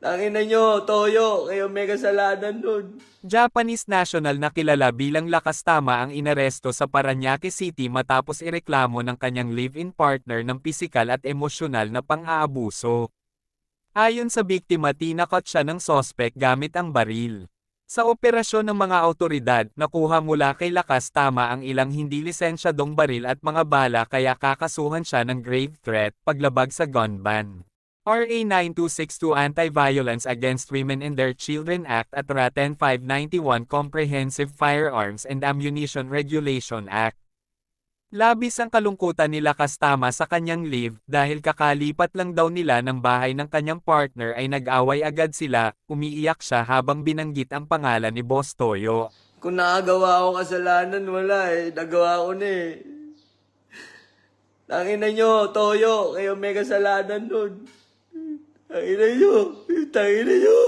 Tangina nyo, Toyo, kayo may kasalanan nun. Japanese national na kilala bilang Lakas Tama ang inaresto sa Parañaque City matapos ireklamo ng kanyang live-in partner ng pisikal at emosyonal na pang-aabuso. Ayon sa biktima, tinakot siya ng sospek gamit ang baril. Sa operasyon ng mga awtoridad, nakuha mula kay Lakas Tama ang ilang hindi lisensyadong baril at mga bala kaya kakasuhan siya ng grave threat, paglabag sa gun ban. RA 9262 Anti-Violence Against Women and Their Children Act at RA 10591 Comprehensive Firearms and Ammunition Regulation Act. Labis ang kalungkutan ni Lakas Tama sa kanyang live dahil kakalipat lang daw nila ng bahay ng kanyang partner ay nag-away agad sila, umiiyak siya habang binanggit ang pangalan ni Boss Toyo. Kung nakagawa ako kasalanan, wala eh. Nagawa ko na eh. Tangina nyo, Toyo, kayo may kasalanan nun. Tangina nyo. Tangina nyo.